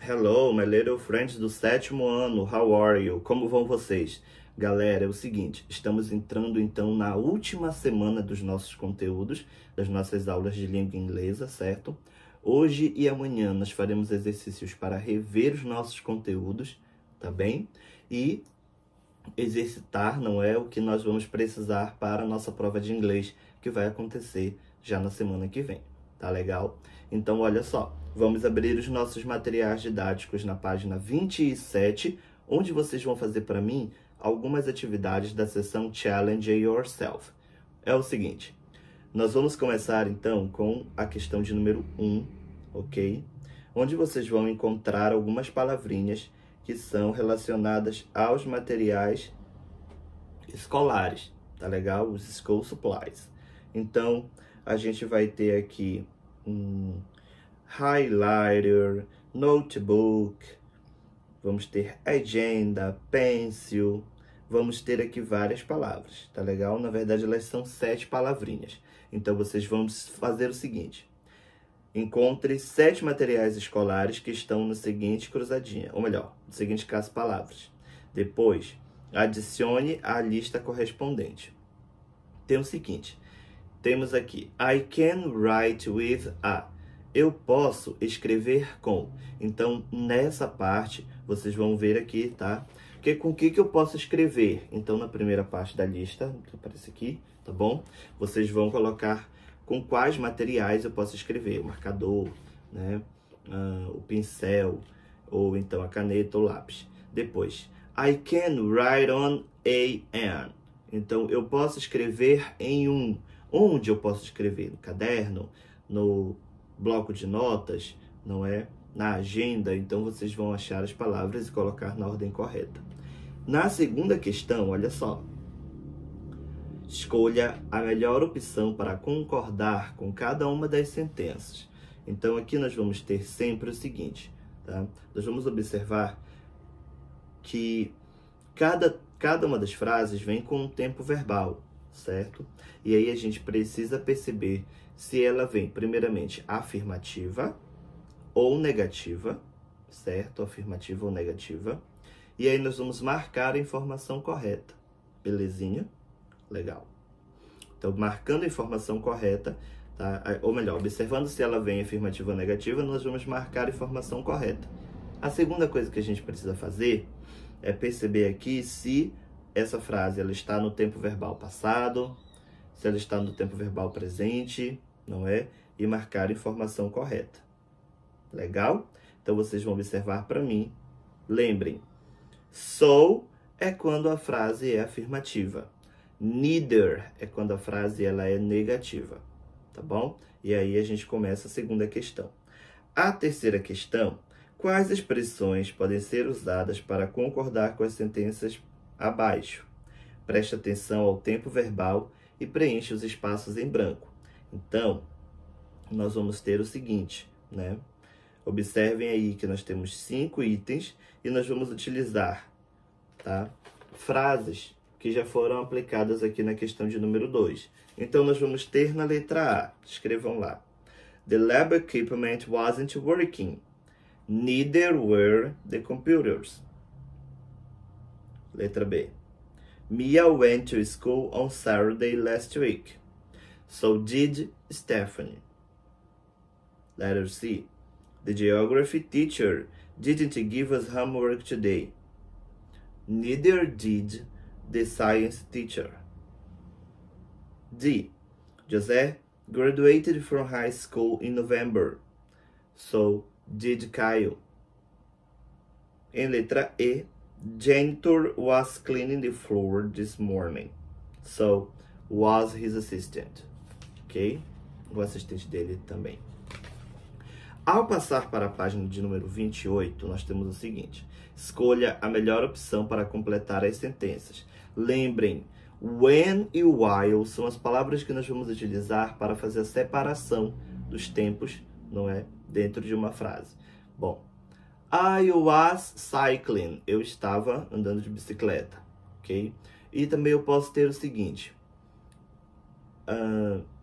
Hello, my little friends do 7º ano, how are you? Como vão vocês? Galera, é o seguinte, estamos entrando então na última semana dos nossos conteúdos, das nossas aulas de língua inglesa, certo? Hoje e amanhã nós faremos exercícios para rever os nossos conteúdos, tá bem? E exercitar, não é, o que nós vamos precisar para a nossa prova de inglês, que vai acontecer já na semana que vem, tá legal? Então, olha só, vamos abrir os nossos materiais didáticos na página 27, onde vocês vão fazer para mim algumas atividades da seção Challenge Yourself. É o seguinte, nós vamos começar então com a questão de número 1, ok? Onde vocês vão encontrar algumas palavrinhas que são relacionadas aos materiais escolares, tá legal? Os school supplies. Então, a gente vai ter aqui highlighter, notebook, vamos ter agenda, pencil, vamos ter aqui várias palavras, tá legal? Na verdade, elas são 7 palavrinhas. Então, vocês vão fazer o seguinte. Encontre 7 materiais escolares que estão no seguinte cruzadinha, ou melhor, no seguinte caso palavras. Depois, adicione a lista correspondente. Tem o seguinte, temos aqui, I can write with a. Eu posso escrever com. Então, nessa parte, vocês vão ver aqui, tá? Com o que eu posso escrever? Então, na primeira parte da lista, que aparece aqui, tá bom? Vocês vão colocar com quais materiais eu posso escrever. O marcador, né? O pincel, ou então a caneta ou lápis. Depois, I can write on a an. Então, eu posso escrever em um. Onde eu posso escrever? No caderno, no bloco de notas, não é? Na agenda. Então, vocês vão achar as palavras e colocar na ordem correta. Na segunda questão, olha só. Escolha a melhor opção para concordar com cada uma das sentenças. Então, aqui nós vamos ter sempre o seguinte, tá? Nós vamos observar que cada uma das frases vem com um tempo verbal, certo? E aí a gente precisa perceber se ela vem, primeiramente, afirmativa ou negativa, certo? Afirmativa ou negativa. E aí nós vamos marcar a informação correta. Belezinha? Legal. Então, marcando a informação correta, tá? Ou melhor, observando se ela vem afirmativa ou negativa, nós vamos marcar a informação correta. A segunda coisa que a gente precisa fazer é perceber aqui se essa frase ela está no tempo verbal passado, se ela está no tempo verbal presente, não é? E marcar a informação correta. Legal? Então, vocês vão observar para mim. Lembrem, so é quando a frase é afirmativa. Neither é quando a frase ela é negativa, tá bom? E aí a gente começa a segunda questão. A terceira questão, quais expressões podem ser usadas para concordar com as sentenças abaixo? Preste atenção ao tempo verbal e preencha os espaços em branco. Então, nós vamos ter o seguinte, né? Observem aí que nós temos 5 itens e nós vamos utilizar, tá? Frases que já foram aplicadas aqui na questão de número 2. Então, nós vamos ter na letra A. Escrevam lá. The lab equipment wasn't working. Neither were the computers. Letra B. Mia went to school on Saturday last week. So did Stephanie. Letter C. The geography teacher didn't give us homework today. Neither did the science teacher. D. José graduated from high school in November. So did Kyle. Em letra E, janitor was cleaning the floor this morning. So was his assistant. Ok? O assistente dele também. Ao passar para a página de número 28, nós temos o seguinte. Escolha a melhor opção para completar as sentenças. Lembrem, when e while são as palavras que nós vamos utilizar para fazer a separação dos tempos, não é? Dentro de uma frase. Bom, I was cycling. Eu estava andando de bicicleta, ok? E também eu posso ter o seguinte.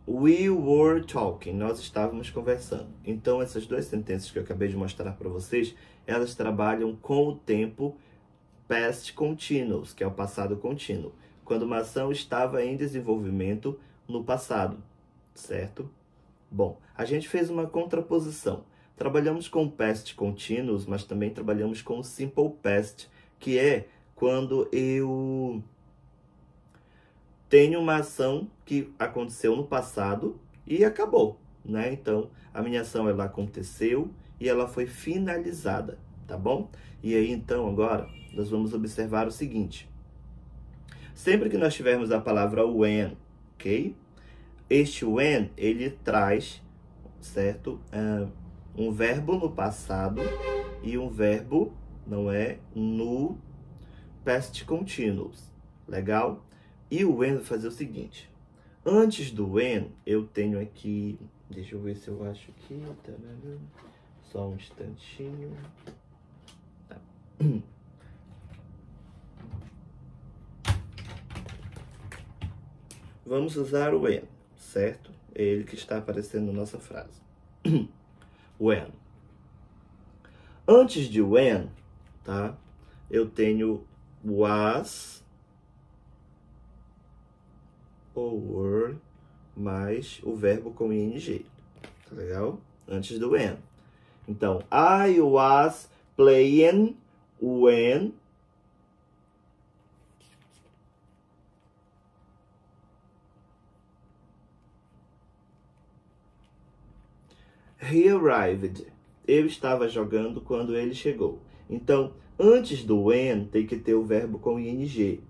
We were talking. Nós estávamos conversando. Então, essas duas sentenças que eu acabei de mostrar para vocês, elas trabalham com o tempo past continuous, que é o passado contínuo. Quando uma ação estava em desenvolvimento no passado, certo? Bom, a gente fez uma contraposição. Trabalhamos com past continuous, mas também trabalhamos com simple past, que é quando eu tenho uma ação que aconteceu no passado e acabou, né? Então, a minha ação ela aconteceu e ela foi finalizada, tá bom? E aí, então, agora, nós vamos observar o seguinte. Sempre que nós tivermos a palavra when, ok? Este when, ele traz, certo? Um verbo no passado e um verbo, não é, no past continuous. Legal? E o when vai fazer o seguinte. Antes do when, eu tenho aqui... Deixa eu ver se eu acho aqui. Só um instantinho. Tá. Vamos usar o when, certo? É ele que está aparecendo na nossa frase. When. Antes de when, tá? Eu tenho was ou were mais o verbo com ing. Tá legal? Antes do when. Então, I was playing when he arrived. Eu estava jogando quando ele chegou. Então, antes do when tem que ter o verbo com ing.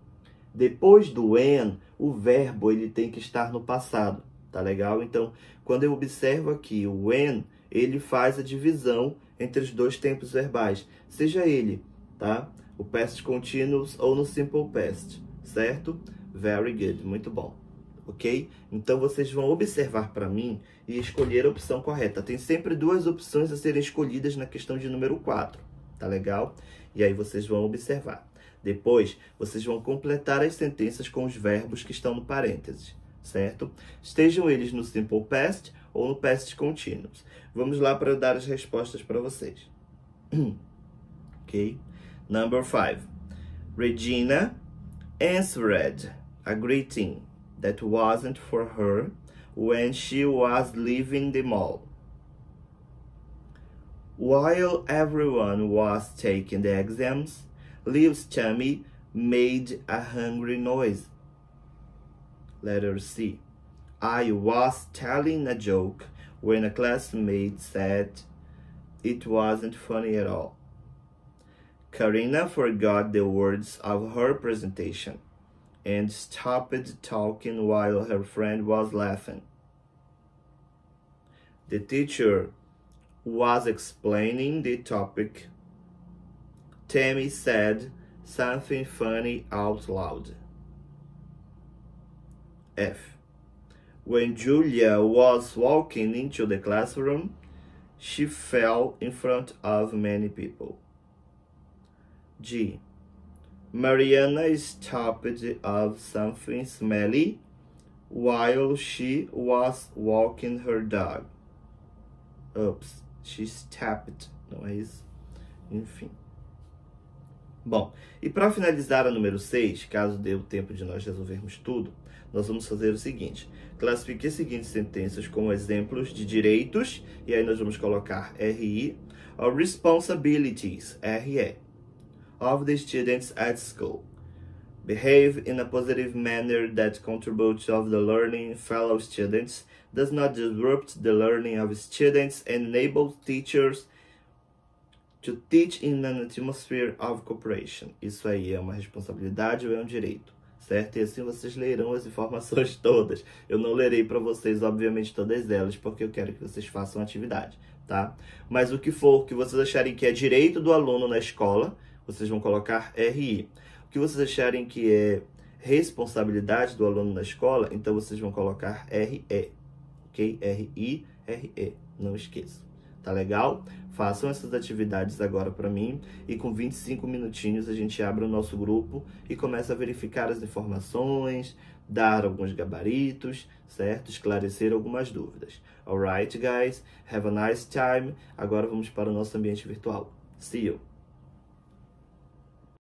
Depois do when, o verbo ele tem que estar no passado. Tá legal? Então, quando eu observo aqui o when, ele faz a divisão entre os dois tempos verbais. Seja ele, tá? O past continuous ou no simple past, certo? Very good, muito bom. Ok? Então, vocês vão observar para mim e escolher a opção correta. Tem sempre duas opções a serem escolhidas na questão de número 4. Tá legal? E aí, vocês vão observar. Depois, vocês vão completar as sentenças com os verbos que estão no parênteses, certo? Estejam eles no simple past ou no past continuous. Vamos lá para eu dar as respostas para vocês. Ok? Number 5. Regina answered a greeting that wasn't for her when she was leaving the mall. While everyone was taking the exams, Liv's tummy made a hungry noise. Letter C. I was telling a joke when a classmate said it wasn't funny at all. Karina forgot the words of her presentation and stopped talking while her friend was laughing. The teacher was explaining the topic. Tammy said something funny out loud. F. When Julia was walking into the classroom, she fell in front of many people. G. Mariana stopped of something smelly while she was walking her dog. Oops, she stepped, não é isso? Enfim. Bom, e para finalizar a número 6, caso dê o tempo de nós resolvermos tudo, nós vamos fazer o seguinte. Classifique as seguintes sentenças como exemplos de direitos, e aí nós vamos colocar RI, or responsibilities, RE, of the students at school. Behave in a positive manner that contributes to the learning of fellow students, does not disrupt the learning of students, and enables teachers to teach in an atmosphere of cooperation. Isso aí é uma responsabilidade ou é um direito, certo? E assim vocês lerão as informações todas. Eu não lerei para vocês, obviamente, todas elas, porque eu quero que vocês façam a atividade, tá? Mas o que for que vocês acharem que é direito do aluno na escola, vocês vão colocar RI. O que vocês acharem que é responsabilidade do aluno na escola, então vocês vão colocar RE, ok? RI, RE, não esqueçam. Tá legal? Façam essas atividades agora para mim e com 25 minutinhos a gente abre o nosso grupo e começa a verificar as informações, dar alguns gabaritos, certo? Esclarecer algumas dúvidas. Alright, guys, have a nice time. Agora vamos para o nosso ambiente virtual. See you!